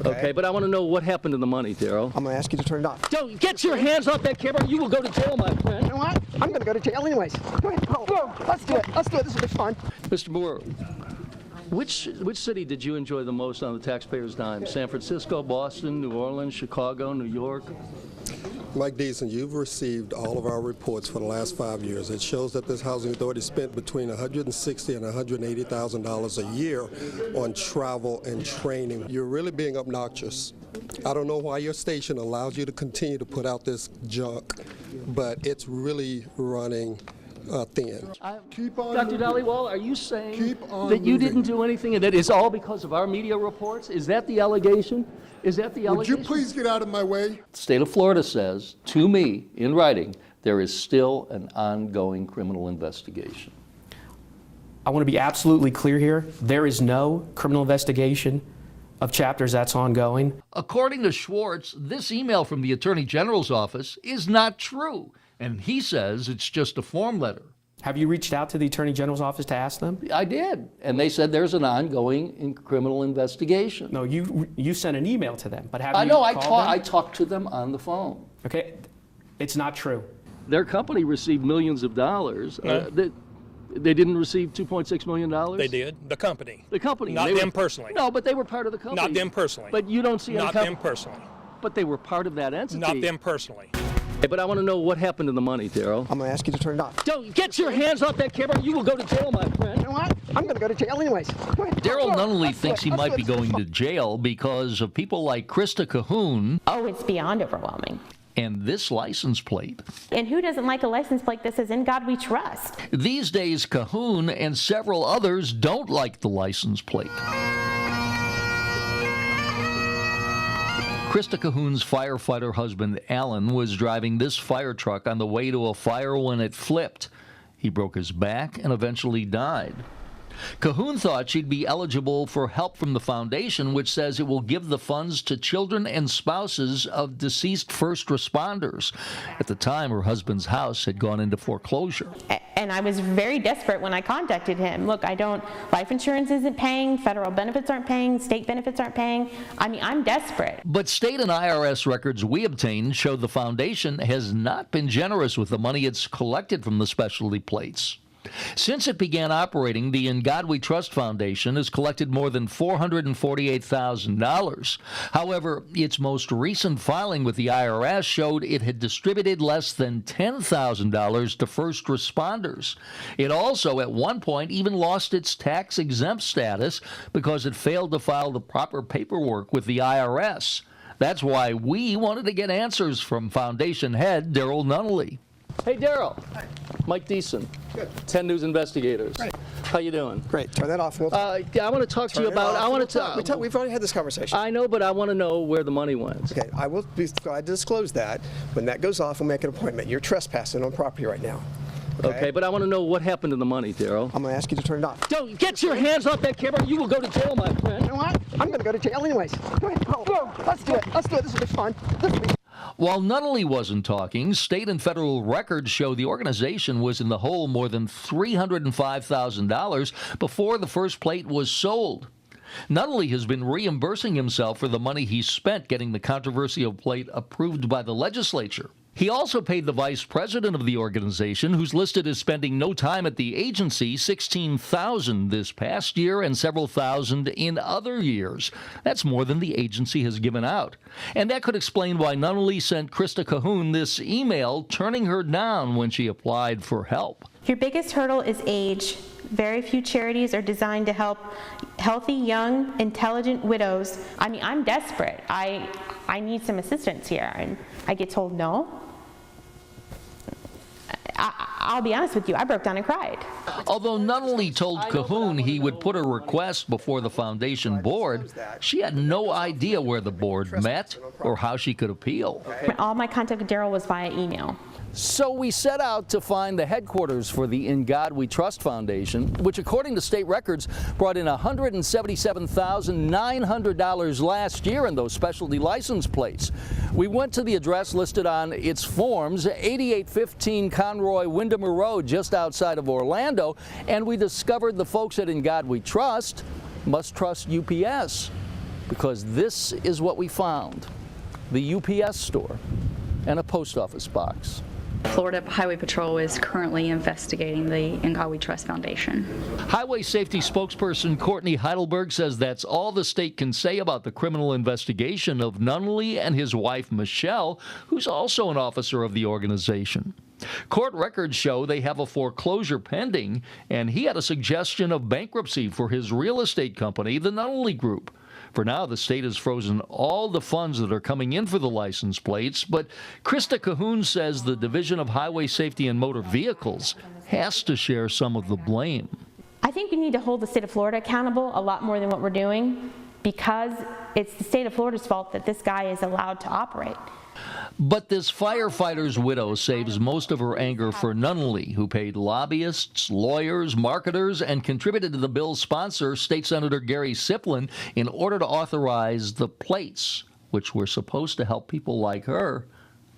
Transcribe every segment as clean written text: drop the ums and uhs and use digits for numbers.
Okay, but I want to know what happened to the money, Daryl. I'm going to ask you to turn it off. Don't get your hands off that camera. You will go to jail, my friend. You know what? I'm going to go to jail anyways. Go ahead. Go. Let's do it. Let's do it. This will be fun. Mr. Moore, which city did you enjoy the most on the taxpayers' dime? San Francisco, Boston, New Orleans, Chicago, New York? Mike Deeson, you've received all of our reports for the last 5 years. It shows that this housing authority spent between $160,000 and $180,000 a year on travel and training. You're really being obnoxious. I don't know why your station allows you to continue to put out this junk, but it's really running thin. Dr. Dhaliwal, are you saying that you didn't do anything and that it's all because of our media reports? Is that the allegation? Is that the allegation? Would you please get out of my way? The state of Florida says, to me, in writing, there is still an ongoing criminal investigation. I want to be absolutely clear here. There is no criminal investigation of Chapters that's ongoing. According to Schwartz, this email from the Attorney General's office is not true, and he says it's just a form letter. Have you reached out to the Attorney General's office to ask them? I did, and they said there's an ongoing criminal investigation. No, you sent an email to them, but have you I know, called them? I talked to them on the phone. Okay, it's not true. Their company received millions of dollars. No. They didn't receive $2.6 million? They did. The company. The company. Not them personally. No, but they were part of the company. Not them personally. But you don't see Not them personally. But they were part of that entity. Not them personally. Hey, but I want to know what happened to the money, Daryl. I'm going to ask you to turn it off. Don't get your hands off that camera. You will go to jail, my friend. You know what? I'm going to go to jail anyways. Go ahead. Daryl Nunnally thinks he might be Let's do it. going to jail because of people like Krista Cahoon Oh, it's beyond overwhelming. and this license plate. And who doesn't like a license plate that says, "In God We Trust"? These days, Cahoon and several others don't like the license plate. Krista Cahoon's firefighter husband, Alan, was driving this fire truck on the way to a fire when it flipped. He broke his back and eventually died. Cahoon thought she'd be eligible for help from the foundation, which says it will give the funds to children and spouses of deceased first responders. At the time, her husband's house had gone into foreclosure. And I was very desperate when I contacted him. Look, life insurance isn't paying, federal benefits aren't paying, state benefits aren't paying. I mean, I'm desperate. But state and IRS records we obtained show the foundation has not been generous with the money it's collected from the specialty plates. Since it began operating, the In God We Trust Foundation has collected more than $448,000. However, its most recent filing with the IRS showed it had distributed less than $10,000 to first responders. It also, at one point, even lost its tax-exempt status because it failed to file the proper paperwork with the IRS. That's why we wanted to get answers from Foundation head Daryl Nunnally. Hey, Daryl. Mike Deeson. Good. 10 News Investigators. Great. How you doing? Great. Turn that off. I want to talk to you about. We've already had this conversation. I know, but I want to know where the money went. Okay, I will be glad to disclose that. When that goes off, we'll make an appointment. You're trespassing on property right now. Okay, but I want to know what happened to the money, Daryl. I'm going to ask you to turn it off. Don't get your hands off that camera. You will go to jail, my friend. You know what? I'm going to go to jail anyways. Go ahead. Go. Let's do it. Let's do it. This will be fun. While Nunnally wasn't talking, state and federal records show the organization was in the hole more than $305,000 before the first plate was sold. Nunnally has been reimbursing himself for the money he spent getting the controversial plate approved by the legislature. He also paid the vice president of the organization, who's listed as spending no time at the agency, $16,000 this past year and several thousand in other years. That's more than the agency has given out. And that could explain why Nunnally sent Krista Cahoon this email, turning her down when she applied for help. Your biggest hurdle is age. Very few charities are designed to help healthy, young, intelligent widows. I mean, I'm desperate. I need some assistance here. And I get told no. I'll be honest with you, I broke down and cried. Although Nunnally told Cahoon he would put a request before the foundation board, she had no idea where the board met or how she could appeal. All my contact with Daryl was via email. So we set out to find the headquarters for the In God We Trust Foundation, which according to state records brought in $177,900 last year in those specialty license plates. We went to the address listed on its forms, 8815 Conroy Windermere Road, just outside of Orlando, and we discovered the folks at In God We Trust must trust UPS. because this is what we found: the UPS store and a post office box. Florida Highway Patrol is currently investigating the Ingawi Trust Foundation. Highway safety spokesperson Courtney Heidelberg says that's all the state can say about the criminal investigation of Nunnally and his wife Michelle, who's also an officer of the organization. Court records show they have a foreclosure pending, and he had a suggestion of bankruptcy for his real estate company, the Nunnally Group. For now, the state has frozen all the funds that are coming in for the license plates, but Krista Cahoon says the Division of Highway Safety and Motor Vehicles has to share some of the blame. I think we need to hold the state of Florida accountable a lot more than what we're doing, because it's the state of Florida's fault that this guy is allowed to operate. But this firefighter's widow saves most of her anger for Nunnally, who paid lobbyists, lawyers, marketers, and contributed to the bill's sponsor, State Senator Gary Siplin, in order to authorize the plates, which were supposed to help people like her,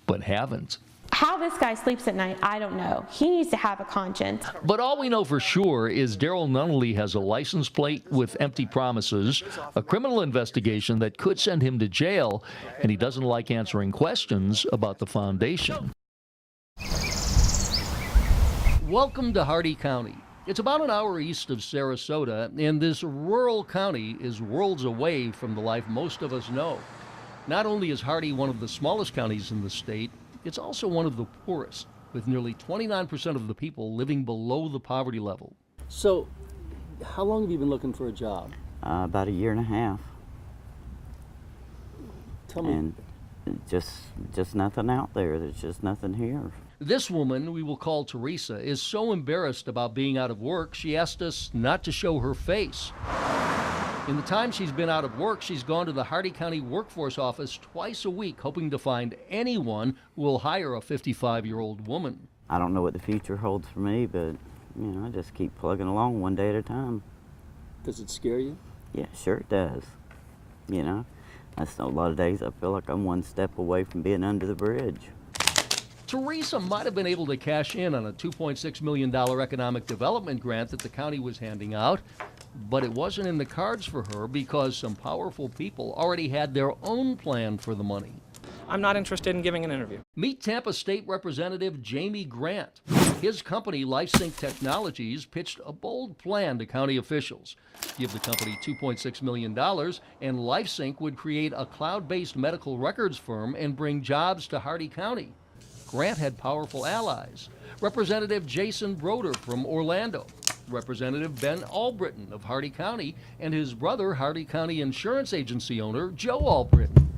but haven't. How this guy sleeps at night, I don't know. He needs to have a conscience. But all we know for sure is Daryl Nunnally has a license plate with empty promises, a criminal investigation that could send him to jail, and he doesn't like answering questions about the foundation. Welcome to Hardee County. It's about an hour east of Sarasota, and this rural county is worlds away from the life most of us know. Not only is Hardee one of the smallest counties in the state, it's also one of the poorest, with nearly 29% of the people living below the poverty level. So, how long have you been looking for a job? About a year and a half. Tell me. And just nothing out there. There's just nothing here. This woman, we will call Teresa, is so embarrassed about being out of work, she asked us not to show her face. In the time she's been out of work, she's gone to the Hardee County Workforce Office twice a week, hoping to find anyone who will hire a 55-year-old woman. I don't know what the future holds for me, but, you know, I just keep plugging along one day at a time. Does it scare you? Yeah, sure it does. You know, that's a lot of days I feel like I'm one step away from being under the bridge. Teresa might have been able to cash in on a $2.6 million economic development grant that the county was handing out, but it wasn't in the cards for her because some powerful people already had their own plan for the money. I'm not interested in giving an interview. Meet Tampa State Representative Jamie Grant. His company, LifeSync Technologies, pitched a bold plan to county officials. Give the company $2.6 million, and LifeSync would create a cloud-based medical records firm and bring jobs to Hardee County. Grant had powerful allies. Representative Jason Broder from Orlando, Representative Ben Albritton of Hardee County, and his brother, Hardee County Insurance Agency owner Joe Albritton.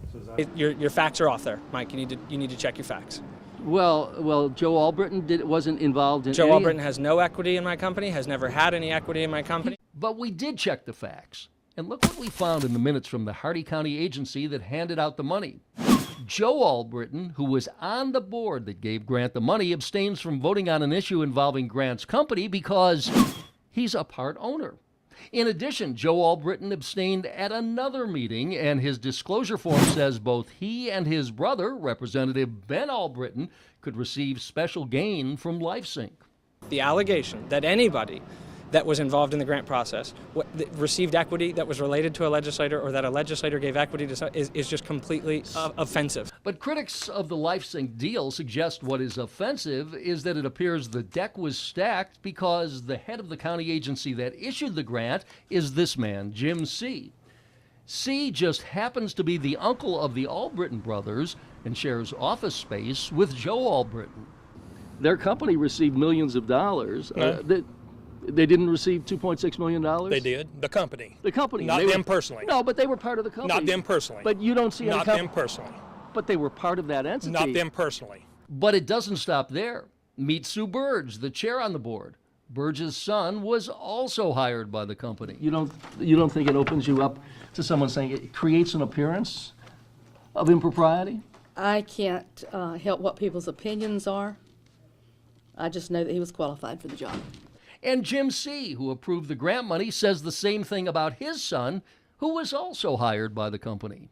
Your facts are off there, Mike. You need to check your facts. Well, Joe Albritton wasn't involved in Joe Albritton has no equity in my company, has never had any equity in my company. But we did check the facts. And look what we found in the minutes from the Hardee County agency that handed out the money. Joe Albritton, who was on the board that gave Grant the money, abstains from voting on an issue involving Grant's company because he's a part owner. In addition, Joe Albritton abstained at another meeting, and his disclosure form says both he and his brother, Representative Ben Albritton, could receive special gain from LifeSync. The allegation that anybody that was involved in the grant process received equity that was related to a legislator, or that a legislator gave equity to is just completely offensive. But critics of the LifeSync deal suggest what is offensive is that it appears the deck was stacked because the head of the county agency that issued the grant is this man, Jim C. C just happens to be the uncle of the Albritton brothers and shares office space with Joe Albritton. Their company received millions of dollars. They didn't receive $2.6 million? They did. The company. The company. Not them personally. No, but they were part of the company. Not them personally. But you don't see any Not them personally. But they were part of that entity. Not them personally. But it doesn't stop there. Meet Sue Burge, the chair on the board. Burge's son was also hired by the company. You don't think it opens you up to someone saying it creates an appearance of impropriety? I can't help what people's opinions are. I just know that he was qualified for the job. And Jim C., who approved the grant money, says the same thing about his son, who was also hired by the company.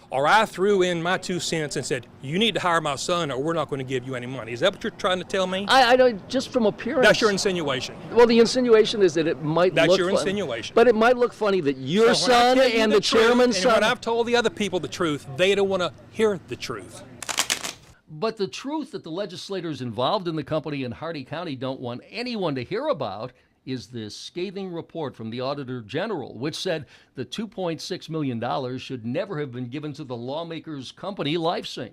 or I threw in my 2 cents and said, you need to hire my son or we're not going to give you any money. Is that what you're trying to tell me? I don't, just from appearance. That's your insinuation. Well, the insinuation is that it might That's look your funny, insinuation. but it might look funny that your So when I son tell you and the chairman's truth, son. And when I've told the other people the truth, they don't want to hear the truth. But the truth that the legislators involved in the company in Hardee County don't want anyone to hear about is this scathing report from the Auditor General, which said the $2.6 million should never have been given to the lawmakers' company, LifeSync.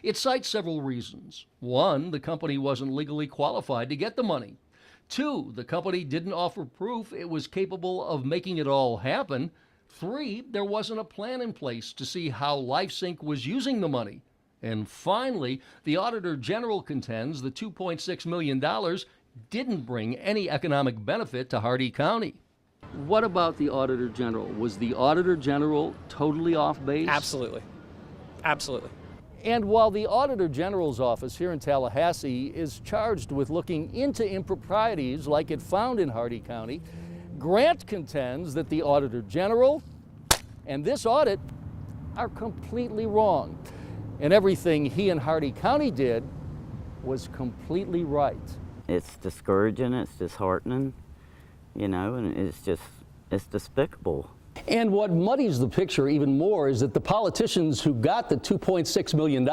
It cites several reasons. 1, the company wasn't legally qualified to get the money. 2, the company didn't offer proof it was capable of making it all happen. 3, there wasn't a plan in place to see how LifeSync was using the money. And finally, the Auditor General contends the $2.6 million didn't bring any economic benefit to Hardee County. What about the Auditor General? Was the Auditor General totally off base? Absolutely. Absolutely. And while the Auditor General's office here in Tallahassee is charged with looking into improprieties like it found in Hardee County, Grant contends that the Auditor General and this audit are completely wrong. And everything he and Hardee County did was completely right. It's discouraging, it's disheartening, you know, and it's despicable. And what muddies the picture even more is that the politicians who got the $2.6 million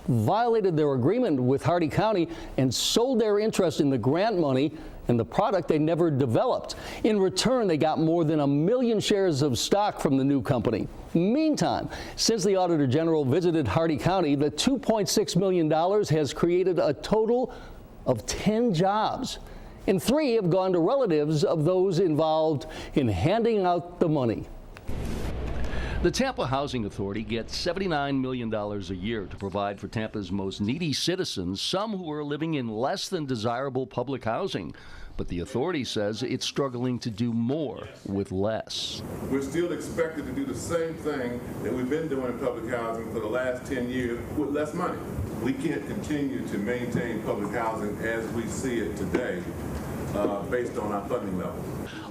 violated their agreement with Hardee County and sold their interest in the grant money and the product they never developed. In return, they got more than 1 million shares of stock from the new company. Meantime, since the Auditor General visited Hardee County, the $2.6 million has created a total of 10 jobs. And 3 have gone to relatives of those involved in handing out the money. The Tampa Housing Authority gets $79 million a year to provide for Tampa's most needy citizens, some who are living in less than desirable public housing. But the authority says it's struggling to do more with less. We're still expected to do the same thing that we've been doing in public housing for the last 10 years with less money. We can't continue to maintain public housing as we see it today based on our funding level.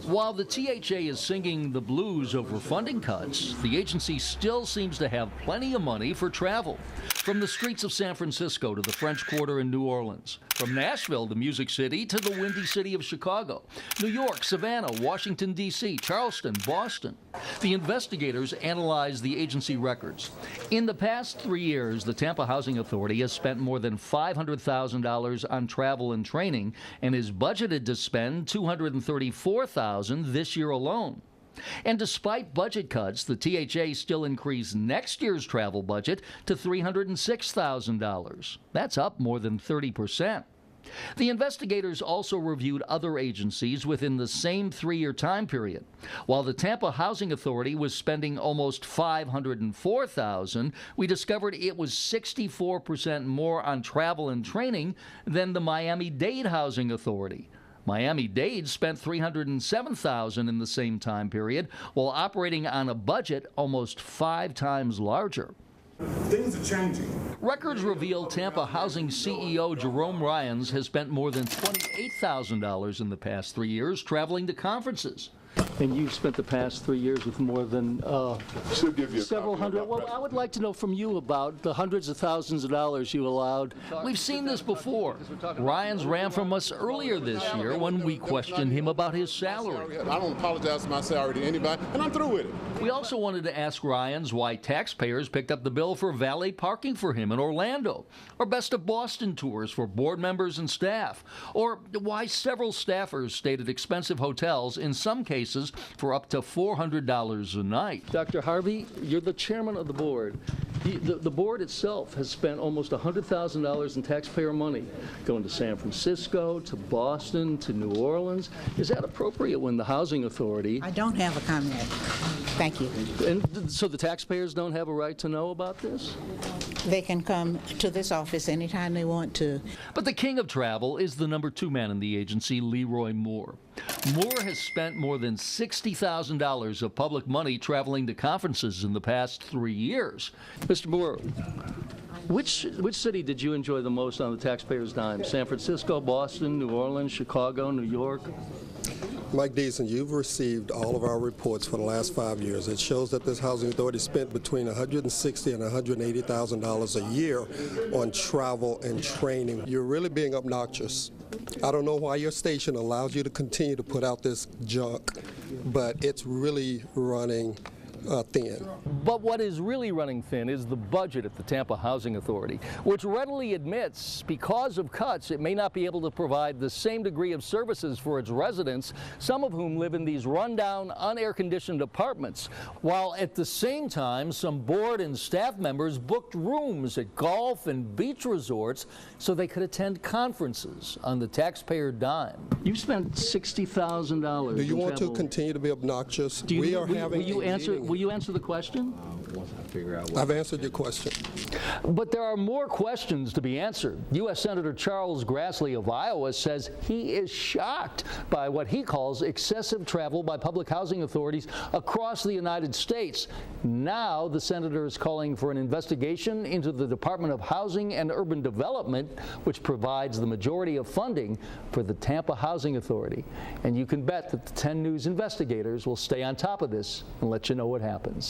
While the THA is singing the blues over funding cuts, the agency still seems to have plenty of money for travel. From the streets of San Francisco to the French Quarter in New Orleans, from Nashville, the Music City, to the windy city of Chicago, New York, Savannah, Washington, D.C., Charleston, Boston. The investigators analyzed the agency records. In the past 3 years, the Tampa Housing Authority has spent more than $500,000 on travel and training and is budgeted to spend $234,000 this year alone. And despite budget cuts, the THA still increased next year's travel budget to $306,000. That's up more than 30%. The investigators also reviewed other agencies within the same 3-year time period. While the Tampa Housing Authority was spending almost $504,000, we discovered it was 64% more on travel and training than the Miami-Dade Housing Authority. Miami-Dade spent $307,000 in the same time period, while operating on a budget almost 5 times larger. Things are changing. Records reveal Tampa Housing CEO Jerome Ryans has spent more than $28,000 in the past 3 years traveling to conferences. And you've spent the past 3 years with more than several hundred. Well, I would like to know from you about the hundreds of thousands of dollars you allowed. We've seen this before. Ryans ran from us earlier this year when we questioned him about his salary. I don't apologize for my salary to anybody, and I'm through with it. We also wanted to ask Ryans why taxpayers picked up the bill for valet parking for him in Orlando, or Best of Boston tours for board members and staff, or why several staffers stayed at expensive hotels, in some cases for up to $400 a night. Dr. Harvey, you're the chairman of the board. The board itself has spent almost $100,000 in taxpayer money going to San Francisco, to Boston, to New Orleans. Is that appropriate when the Housing Authority... I don't have a comment. Thank you. And so the taxpayers don't have a right to know about this? They can come to this office anytime they want to. But the king of travel is the number 2 man in the agency, Leroy Moore. Moore has spent more than $60,000 of public money traveling to conferences in the past 3 years. Mr. Moore, which city did you enjoy the most on the taxpayers' dime? San Francisco, Boston, New Orleans, Chicago, New York? Mike Deeson, you've received all of our reports for the last 5 years. It shows that this housing authority spent between $160,000 and $180,000 a year on travel and training. You're really being obnoxious. I don't know why your station allows you to continue to put out this junk, but it's really running thin. But what is really running thin is the budget at the Tampa Housing Authority, which readily admits because of cuts, it may not be able to provide the same degree of services for its residents, some of whom live in these rundown, unair-conditioned apartments, while at the same time, some board and staff members booked rooms at golf and beach resorts so they could attend conferences on the taxpayer dime. You spent $60,000. Do you want to continue to be obnoxious? Will you answer the question? I've answered your question. But there are more questions to be answered. U.S. Senator Charles Grassley of Iowa says he is shocked by what he calls excessive travel by public housing authorities across the United States. Now the senator is calling for an investigation into the Department of Housing and Urban Development, which provides the majority of funding for the Tampa Housing Authority. And you can bet that the 10 News investigators will stay on top of this and let you know what happens.